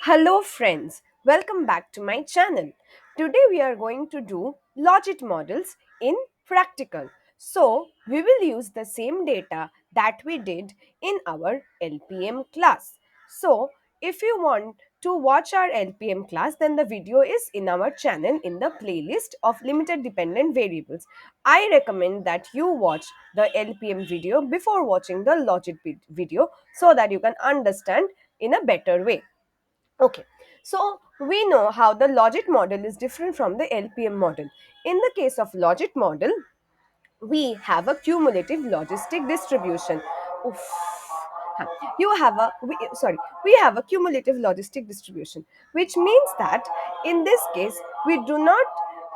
Hello friends, welcome back to my channel. Today we are going to do Logit models in practical. So we will use the same data that we did in our LPM class. So if you want to watch our LPM class, then the video is in our channel in the playlist of limited dependent variables. I recommend that you watch the LPM video before watching the Logit video so that you can understand in a better way. Okay, so we know how the Logit model is different from the LPM model. In the case of Logit model, we have a cumulative logistic distribution. Oof. You have a we have a cumulative logistic distribution, which means that in this case we do not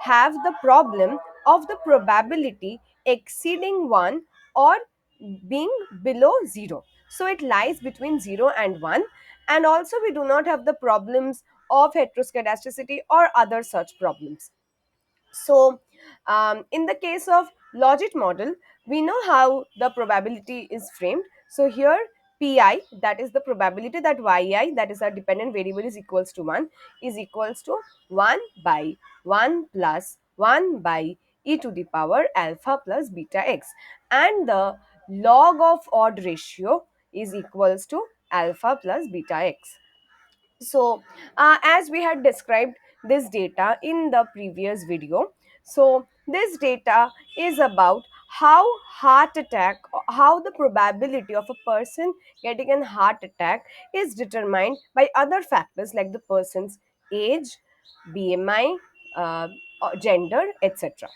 have the problem of the probability exceeding 1 or being below 0. So it lies between 0 and 1, and also we do not have the problems of heteroscedasticity or other such problems. So, in the case of Logit model, we know how the probability is framed. So here pi, that is the probability that yi, that is our dependent variable, is equals to 1, is equals to 1 by 1 plus 1 by e to the power alpha plus beta x, and the log of odd ratio is equals to alpha plus beta x. So as we had described this data in the previous video, so this data is about how heart attack, how the probability of a person getting a heart attack is determined by other factors like the person's age, BMI, gender, etc.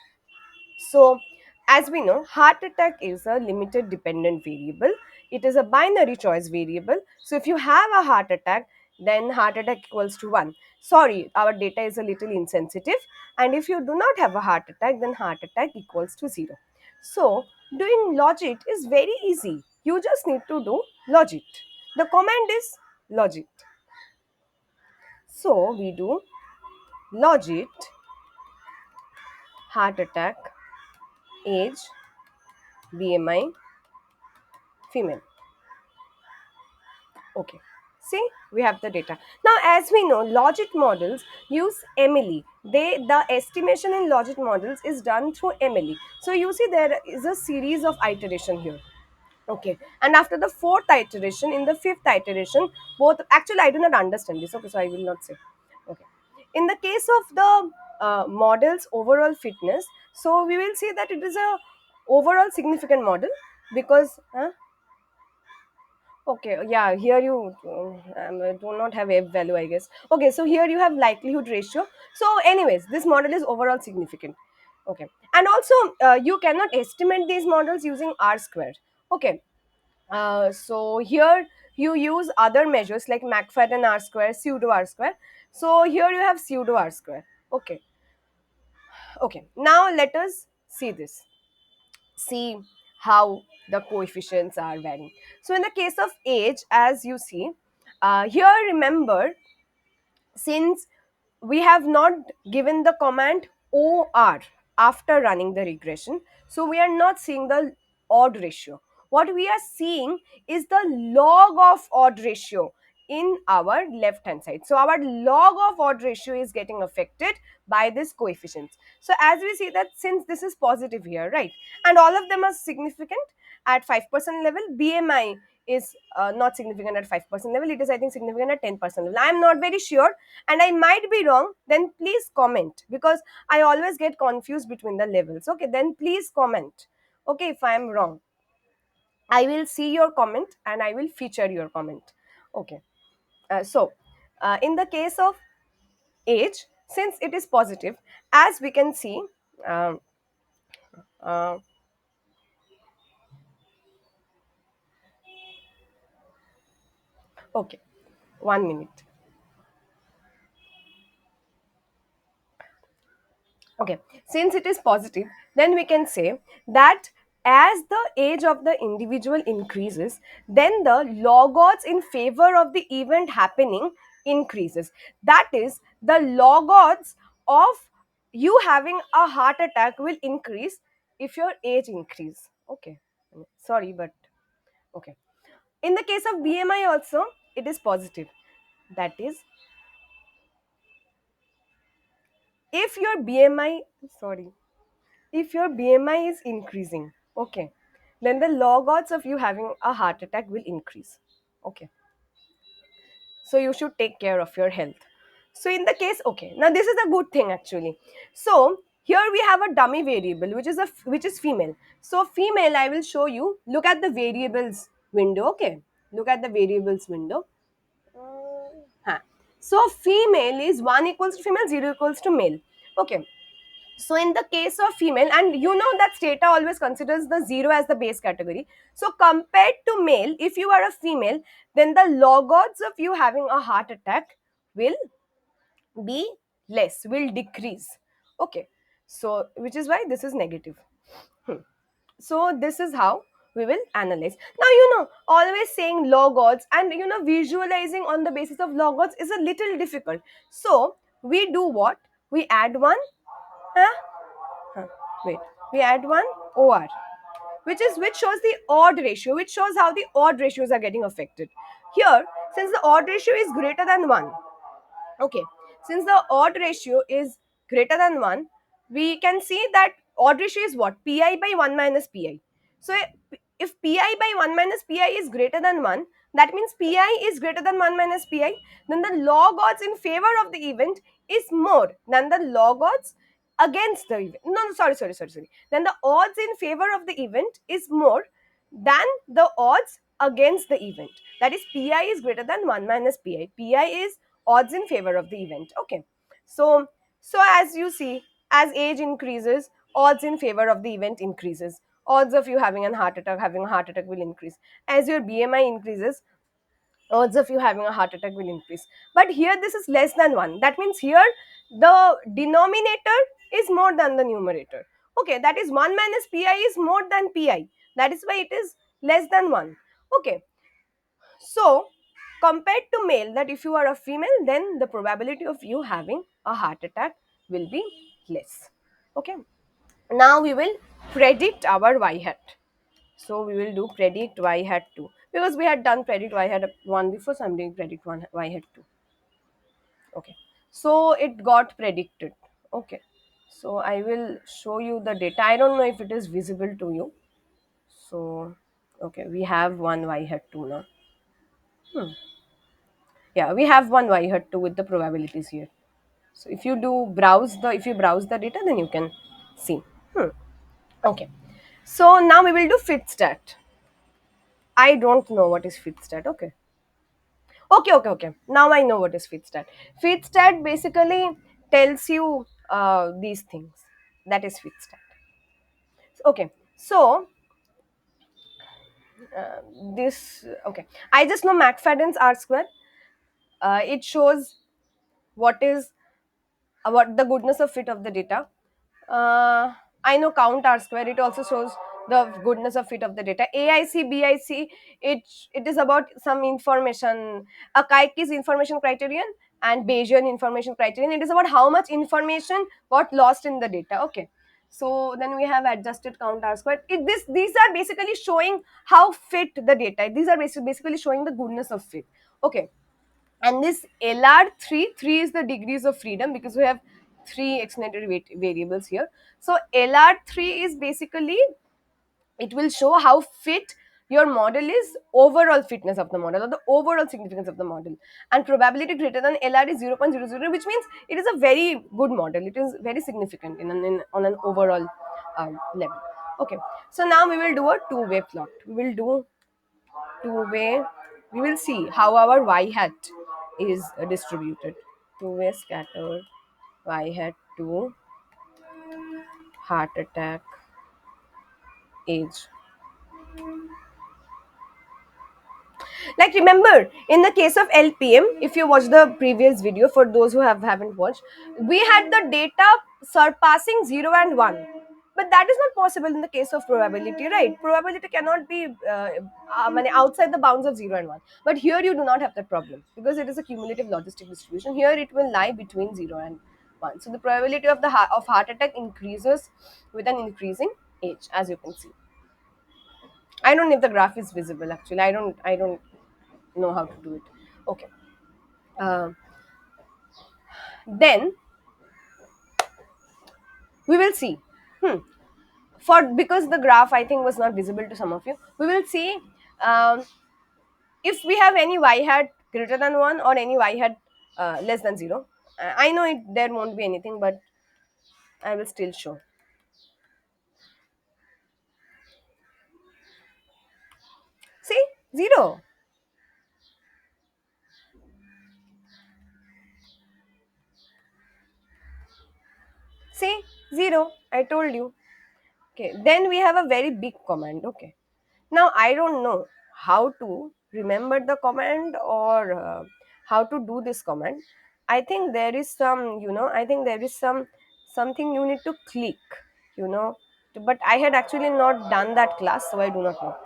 So, as we know, heart attack is a limited dependent variable. It is a binary choice variable. So, if you have a heart attack, then heart attack equals to 1. Sorry, our data is a little insensitive. And if you do not have a heart attack, then heart attack equals to 0. So, doing logit is very easy. You just need to do logit. The command is logit. So, we do logit, heart attack, age, BMI, female. Okay. See, we have the data. Now, as we know, Logit models use MLE. The estimation in Logit models is done through MLE. So you see there is a series of iteration here. Okay. And after the fourth iteration, in the fifth iteration, both actually I do not understand this. Okay, so I will not say. Okay. In the case of the model's overall fitness, so we will see that it is a overall significant model because okay, yeah, here you do not have F value, I guess. Okay, so here you have likelihood ratio. So, anyways, this model is overall significant. Okay, and also you cannot estimate these models using R squared. Okay, so here you use other measures like McFadden R square, pseudo R square. So here you have pseudo R square. Okay, okay. Now let us see this. See how the coefficients are varying. So in the case of age, as you see, here remember, since we have not given the command OR after running the regression, so we are not seeing the odd ratio. What we are seeing is the log of odd ratio in our left hand side. So our log of odd ratio is getting affected by this coefficients. So as we see that since this is positive here, right, and all of them are significant at 5% level, BMI is not significant at 5% level, it is I think significant at 10% level. I am not very sure and I might be wrong, then please comment, because I always get confused between the levels. Okay, then please comment. Okay, if I am wrong, I will see your comment and I will feature your comment. Okay, in the case of age, since it is positive, as we can see, um, uh, okay, 1 minute. Okay, since it is positive, then we can say that as the age of the individual increases, then the log odds in favor of the event happening increases. That is, the log odds of you having a heart attack will increase if your age increase. Okay, sorry, but okay. In the case of BMI also, it is positive. That is, if your BMI, sorry, if your BMI is increasing, okay, then the log odds of you having a heart attack will increase. Okay, so you should take care of your health. So in the case, okay, now this is a good thing actually. So here we have a dummy variable which is female. So female, I will show you. Look at the variables window. Okay, look at the variables window. Huh. So female is 1 equals to female, 0 equals to male. Okay, so in the case of female, and you know that STATA always considers the 0 as the base category. So compared to male, if you are a female, then the log odds of you having a heart attack will be less, will decrease. Okay, so which is why this is negative. Hmm. So this is how we will analyze. Now, always saying log odds and visualizing on the basis of log odds is a little difficult. So we do what? We add one. Huh? Huh, wait, we add one OR, which shows the odd ratio, which shows how the odd ratios are getting affected. Here, since the odd ratio is greater than 1, okay, since the odd ratio is greater than 1, we can see that odd ratio is what? Pi by 1 minus Pi. So if Pi by 1 minus Pi is greater than 1, that means Pi is greater than 1 minus Pi, then the log odds in favor of the event is more than the log odds against the event. No, no, sorry. Then the odds in favor of the event is more than the odds against the event. That is, Pi is greater than 1 minus Pi. Pi is odds in favor of the event. Okay, so as you see, as age increases, odds in favor of the event increases. Odds of you having a heart attack will increase. As your BMI increases, odds of you having a heart attack will increase. But here this is less than 1. That means here the denominator is more than the numerator. Okay, that is 1 minus Pi is more than Pi. That is why it is less than 1. Okay, so compared to male, that if you are a female, then the probability of you having a heart attack will be less. Okay, now we will predict our y hat. So we will do predict y hat 2 because we had done predict y hat 1 before, so I'm doing predict one y hat 2. Okay, so it got predicted. Okay, so I will show you the data. I don't know if it is visible to you. So okay, we have one y hat 2 now. Hmm. Yeah, we have one y hat 2 with the probabilities here. So if you browse the data, then you can see. Hmm. Okay, so now we will do fit stat. I don't know what is fit stat. Okay. Now I know what is fit stat. Fit stat basically tells you these things. That is fit stat. Okay, so this okay. I just know McFadden's R square. It shows what is about the goodness of fit of the data. I know count R square. It also shows the goodness of fit of the data. AIC, BIC, it is about some information. A kike is information criterion and Bayesian information criterion. It is about how much information got lost in the data. Okay. So then we have adjusted count R square. These are basically showing how fit the data. These are basically showing the goodness of fit. Okay, and this LR3, 3 is the degrees of freedom because we have three extended variables here. So LR3 is basically, it will show how fit your model is, overall fitness of the model or the overall significance of the model. And probability greater than LR is 0.00, which means it is a very good model. It is very significant on an overall level. Okay, so now we will do a two-way plot. We will see how our y hat is distributed. Two-way scatter y hat to heart attack age. Like, remember, in the case of LPM, if you watch the previous video, for those who haven't watched, we had the data surpassing 0 and 1. But that is not possible in the case of probability, right? Probability cannot be outside the bounds of 0 and 1. But here you do not have that problem because it is a cumulative logistic distribution. Here it will lie between 0 and 1. So the probability of of heart attack increases with an increasing age, as you can see. I don't know if the graph is visible actually. I don't know how to do it. Okay. Uh, then We will see. Hmm. For because the graph I think was not visible to some of you, we will see um, if we have any y hat greater than 1 or any y hat less than 0. I know it there won't be anything, but I will still show. See, 0. See, 0. I told you. Okay, then we have a very big command. Okay, now I don't know how to remember the command or how to do this command. I think there is some, I think there is something you need to click, you know. But I had actually not done that class, so I do not know.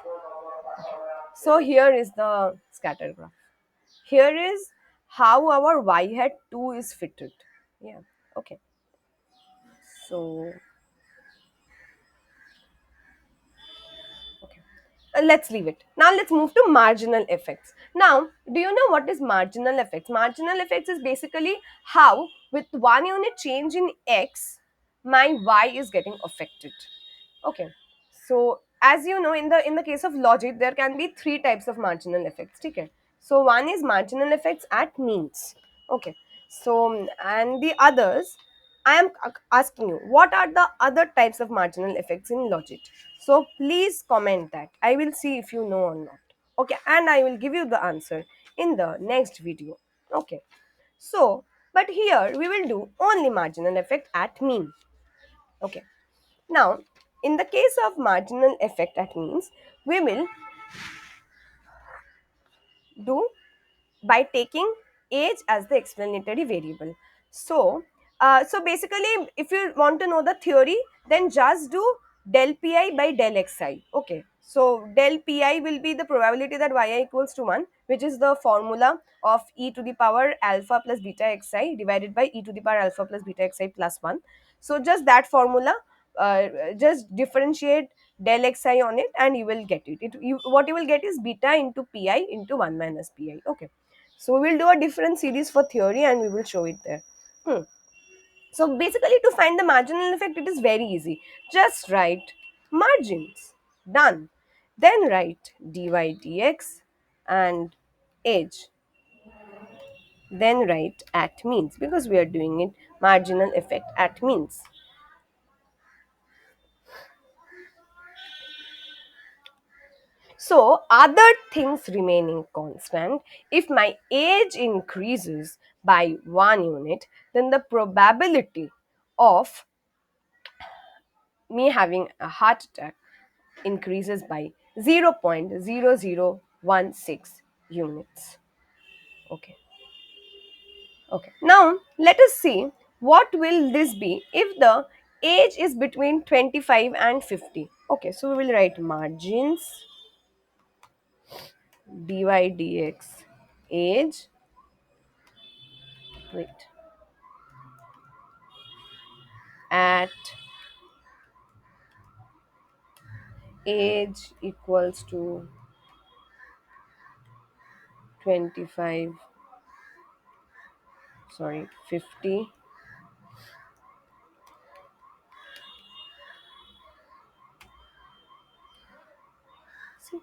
So here is the scatter graph. Here is how our y hat 2 is fitted. Yeah. Okay. So okay. Let's leave it. Now let's move to marginal effects. Now, do you know what is marginal effects? Marginal effects is basically how with 1 unit change in x, my y is getting affected. Okay. So as you know, in the case of logic, there can be three types of marginal effects. Okay. So one is marginal effects at means. Okay. So and the others, I am asking you, what are the other types of marginal effects in logic? So please comment that. I will see if you know or not. Okay, and I will give you the answer in the next video. Okay. So, but here we will do only marginal effect at mean. Okay. Now, in the case of marginal effect at means, we will do by taking age as the explanatory variable. So, so basically, if you want to know the theory, then just do del pi by del xi. Okay. So del pi will be the probability that yi equals to 1, which is the formula of e to the power alpha plus beta xi divided by e to the power alpha plus beta xi plus 1. So just that formula, just differentiate del xi on it and you will get it. What you will get is beta into pi into 1 minus pi. Okay. So we will do a different series for theory and we will show it there. Hmm. So basically to find the marginal effect, it is very easy. Just write margins. Done. Then write dy dx and age. Then write at means because we are doing it marginal effect at means. So, other things remaining constant, if my age increases by 1 unit, then the probability of me having a heart attack increases by 0.0016 units. Okay. Okay. Now, let us see what will this be if the age is between 25 and 50. Okay, so we will write margins dy dx age, wait, at age equals to 25, sorry, 50. See?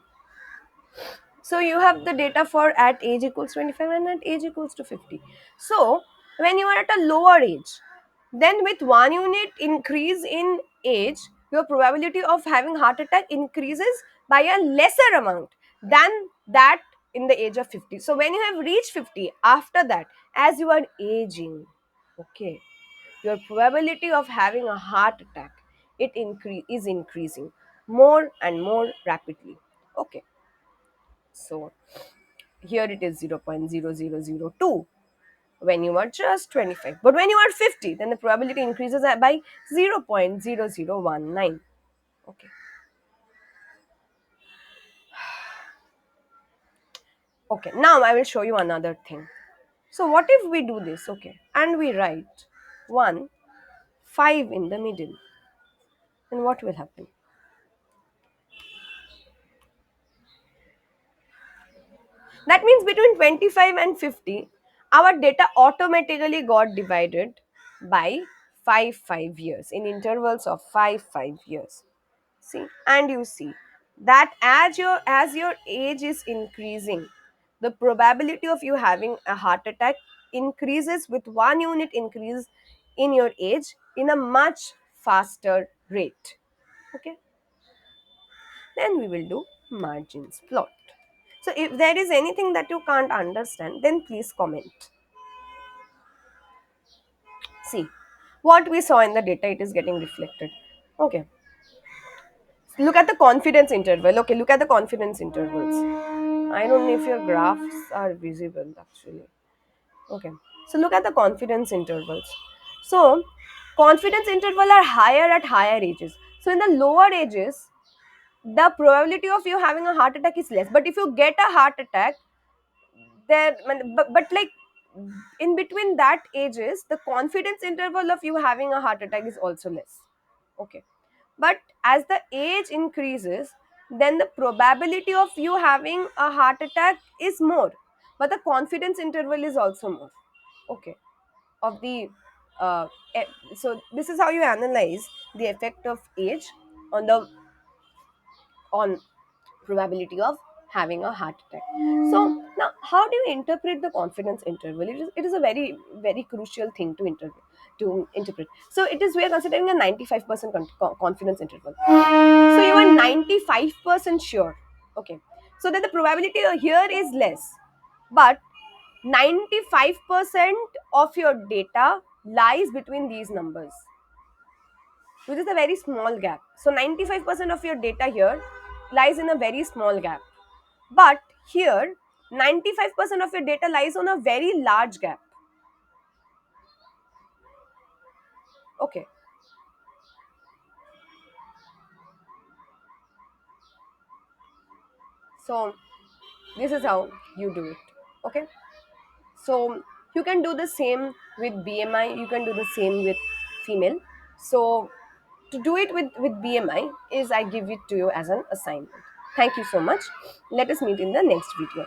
So you have the data for at age equals 25 and at age equals to 50. So when you are at a lower age, then with 1 unit increase in age, your probability of having heart attack increases by a lesser amount than that in the age of 50. So when you have reached 50, after that, as you are aging, okay, your probability of having a heart attack is increasing more and more rapidly. Okay, so here it is 0.0002 when you are just 25, but when you are 50, then the probability increases by 0.0019. Okay. Okay, now I will show you another thing. So what if we do this? Okay, and we write 1 5 in the middle, then what will happen? That means between 25 and 50, our data automatically got divided by 5 5 years, in intervals of 5 5 years. See, and you see that as your age is increasing, the probability of you having a heart attack increases with 1 unit increase in your age in a much faster rate. Okay, then we will do margins plot. So if there is anything that you can't understand, then please comment. See, what we saw in the data, it is getting reflected. Okay, look at the confidence interval. Okay, look at the confidence intervals. I don't know if your graphs are visible actually. Okay, so look at the confidence intervals. So confidence interval are higher at higher ages. So in the lower ages, the probability of you having a heart attack is less. But if you get a heart attack, there, but like in between that ages, the confidence interval of you having a heart attack is also less. Okay, but as the age increases, then the probability of you having a heart attack is more, but the confidence interval is also more. Okay, of the uh, e- so this is how you analyze the effect of age on the on probability of having a heart attack. So now, how do you interpret the confidence interval? It is a very very crucial thing to interpret. So it is, we are considering a 95% confidence interval. So you are 95% sure. Okay, so that the probability here is less, but 95% of your data lies between these numbers, which is a very small gap. So 95% of your data here lies in a very small gap. But here, 95% of your data lies on a very large gap. Okay, so this is how you do it. Okay, so you can do the same with BMI, you can do the same with female. So to do it with BMI is I give it to you as an assignment. Thank you so much. Let us meet in the next video.